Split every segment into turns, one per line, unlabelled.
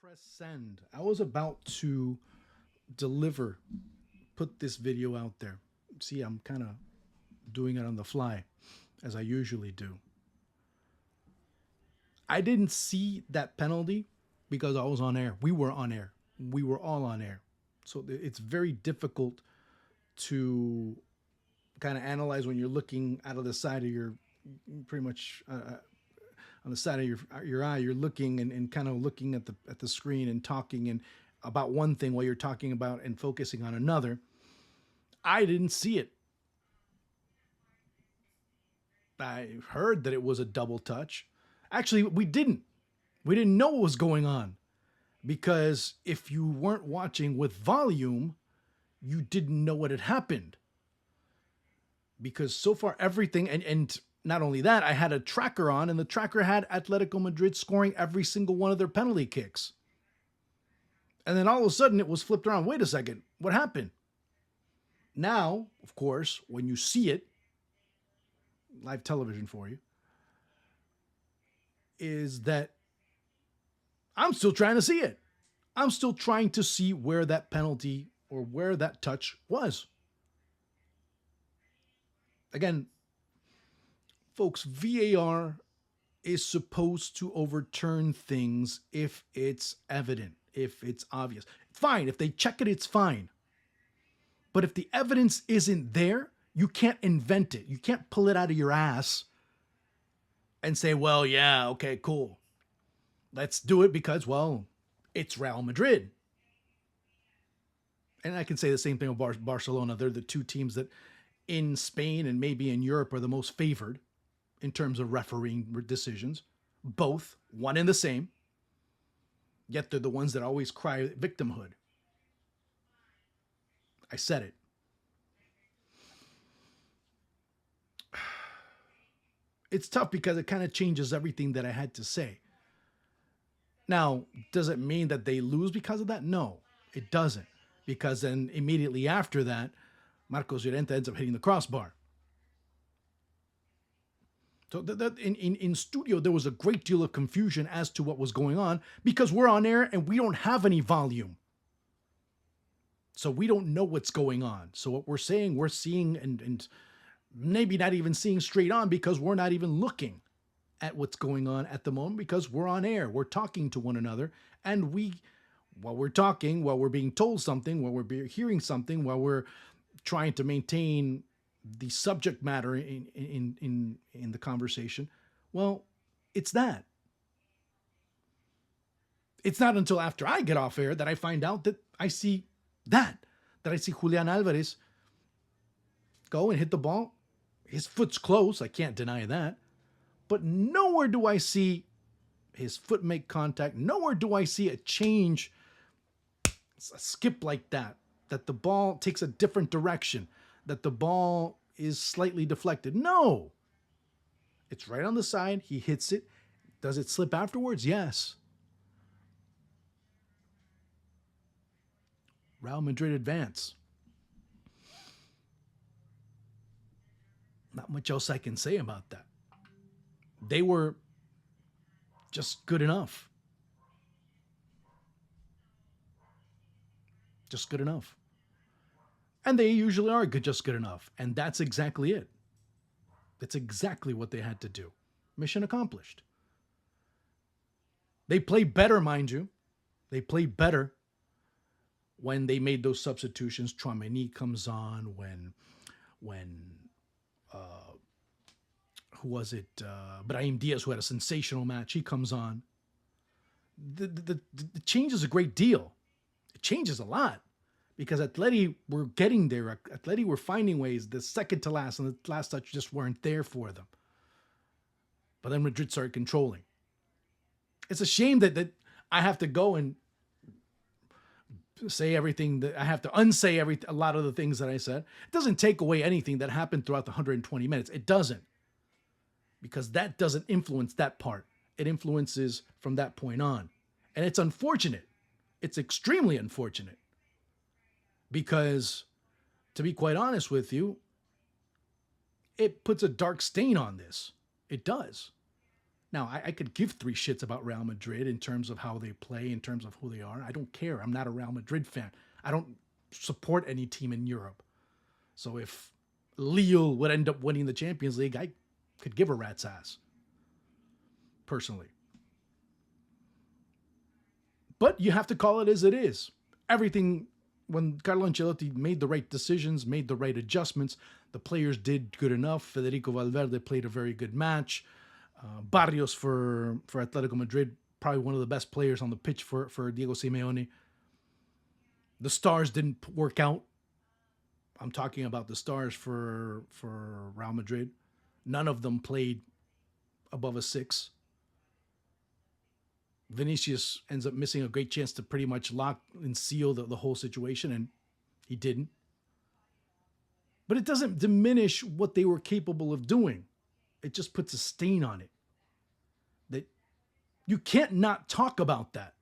Press send. I was about to deliver, put this video out there. See, I'm kind of doing it on the fly, as I usually do. I didn't see that penalty because I was on air. We were on air. We were all on air. So it's very difficult to kind of analyze when you're looking out of the side of your, pretty much on the side of your eye. You're looking and kind of looking at the screen and talking and about one thing while you're talking about and focusing on another. I didn't see it. I heard that it was a double touch. Actually, we didn't. We didn't know what was going on because if you weren't watching with volume, you didn't know what had happened. Because so far everything and not only that, I had a tracker on and the tracker had Atletico Madrid scoring every single one of their penalty kicks. And then all of a sudden it was flipped around. Wait a second, what happened? Now, of course, when you see it, live television for you, is that I'm still trying to see it. I'm still trying to see where that penalty or where that touch was. Again, folks, VAR is supposed to overturn things if it's evident, if it's obvious. Fine, if they check it, it's fine. But if the evidence isn't there, you can't invent it. You can't pull it out of your ass and say, well, yeah, okay, cool. Let's do it because, well, it's Real Madrid. And I can say the same thing of Barcelona. They're the two teams that in Spain and maybe in Europe are the most favored in terms of refereeing decisions. Both, one and the same. Yet they're the ones that always cry victimhood. I said it. It's tough because it kind of changes everything that I had to say. Now, does it mean that they lose because of that? No, it doesn't. Because then immediately after that, Marcos Llorente ends up hitting the crossbar. So in studio, there was a great deal of confusion as to what was going on because we're on air and we don't have any volume. So we don't know what's going on. So what we're saying, we're seeing and maybe not even seeing straight on because we're not even looking at what's going on at the moment because we're on air. We're talking to one another and while we're talking, while we're being told something, while we're hearing something, while we're trying to maintain the subject matter in the conversation, well, it's that. It's not until after I get off air that I find out that I see that I see Julian Alvarez go and hit the ball. His foot's close. I can't deny that. But nowhere do I see his foot make contact. Nowhere do I see a change, a skip like that the ball takes a different direction, that the ball is slightly deflected. No. It's right on the side. He hits it. Does it slip afterwards? Yes. Real Madrid advance. Not much else I can say about that. They were just good enough. Just good enough. And they usually are just good enough. And that's exactly it. That's exactly what they had to do. Mission accomplished. They play better, mind you. They play better when they made those substitutions. Tchouaméni comes on when who was it? Brahim Diaz, who had a sensational match. He comes on. The changes a great deal. It changes a lot because Atleti were getting there. Atleti were finding ways. The second to last and the last touch just weren't there for them. But then Madrid started controlling. It's a shame that I have to go and say everything that I have to unsay a lot of the things that I said. It doesn't take away anything that happened throughout the 120 minutes. It doesn't. Because that doesn't influence that part. It influences from that point on. And it's unfortunate. It's extremely unfortunate. Because, to be quite honest with you, it puts a dark stain on this. It does. Now, I could give three shits about Real Madrid in terms of how they play, in terms of who they are. I don't care. I'm not a Real Madrid fan. I don't support any team in Europe. So if Lille would end up winning the Champions League, I could give a rat's ass, personally. But you have to call it as it is. Everything, when Carlo Ancelotti made the right decisions, made the right adjustments, the players did good enough. Federico Valverde played a very good match. Barrios for Atletico Madrid, probably one of the best players on the pitch for Diego Simeone. The stars didn't work out. I'm talking about the stars for Real Madrid. None of them played above a 6. Vinicius ends up missing a great chance to pretty much lock and seal the whole situation, and he didn't. But it doesn't diminish what they were capable of doing. It just puts a stain on it. That you can't not talk about that.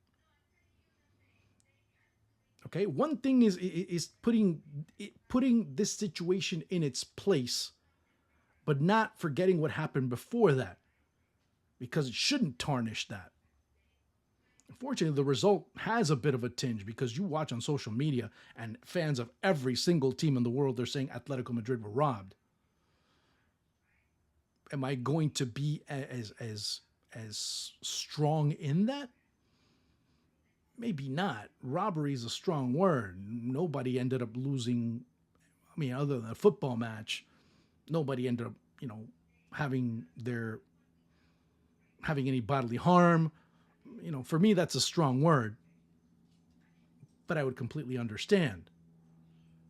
Okay, one thing is putting this situation in its place, but not forgetting what happened before that, because it shouldn't tarnish that. Unfortunately, the result has a bit of a tinge, because you watch on social media and fans of every single team in the world, they're saying Atletico Madrid were robbed. Am I going to be as strong in that? Maybe not. Robbery is a strong word. Nobody ended up losing. I mean, other than a football match, nobody ended up, having any bodily harm. For me, that's a strong word. But I would completely understand.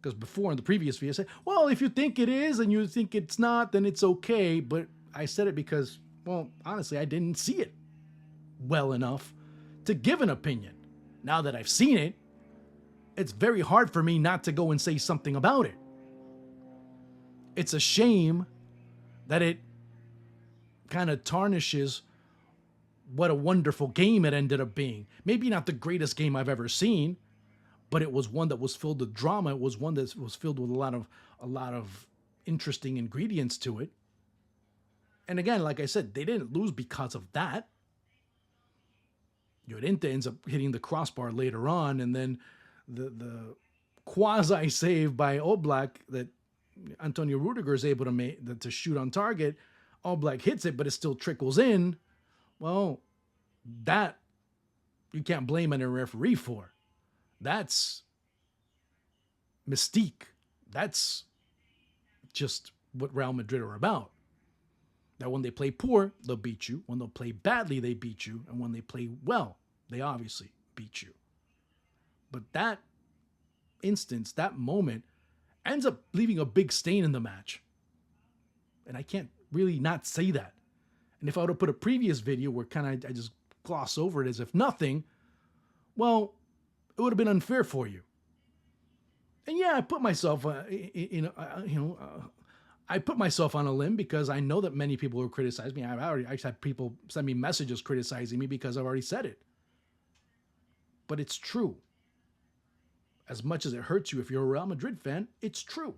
Because before, in the previous video, I said, well, if you think it is and you think it's not, then it's okay. But I said it because, well, honestly, I didn't see it well enough to give an opinion. Now that I've seen it, it's very hard for me not to go and say something about it. It's a shame that it kind of tarnishes what a wonderful game it ended up being. Maybe not the greatest game I've ever seen, but it was one that was filled with drama. It was one that was filled with a lot of interesting ingredients to it. And again, like I said, they didn't lose because of that. Llorente ends up hitting the crossbar later on, and then the quasi save by Oblak that Antonio Rudiger is able to make to shoot on target. Oblak hits it, but it still trickles in. Well, that you can't blame any referee for. That's mystique. That's just what Real Madrid are about. That when they play poor, they'll beat you. When they'll play badly, they beat you. And when they play well, they obviously beat you. But that instance, that moment, ends up leaving a big stain in the match. And I can't really not say that. And if I would have put a previous video where I just gloss over it as if nothing, well, it would have been unfair for you. And yeah, I put myself I put myself on a limb because I know that many people will criticize me. I've had people send me messages criticizing me because I've already said it. But it's true. As much as it hurts you if you're a Real Madrid fan, it's true.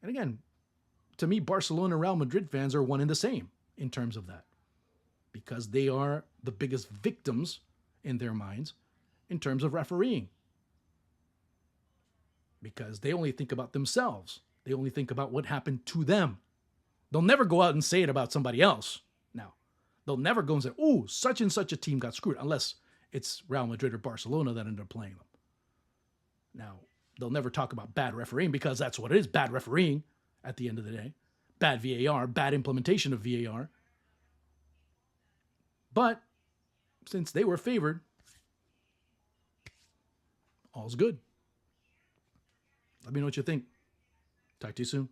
And again, to me, Barcelona and Real Madrid fans are one and the same in terms of that. Because they are the biggest victims in their minds in terms of refereeing. Because they only think about themselves. They only think about what happened to them. They'll never go out and say it about somebody else. Now, they'll never go and say, oh, such and such a team got screwed, unless it's Real Madrid or Barcelona that ended up playing them. Now, they'll never talk about bad refereeing because that's what it is, bad refereeing at the end of the day. Bad VAR, bad implementation of VAR. But since they were favored, all's good. Let me know what you think. Talk to you soon.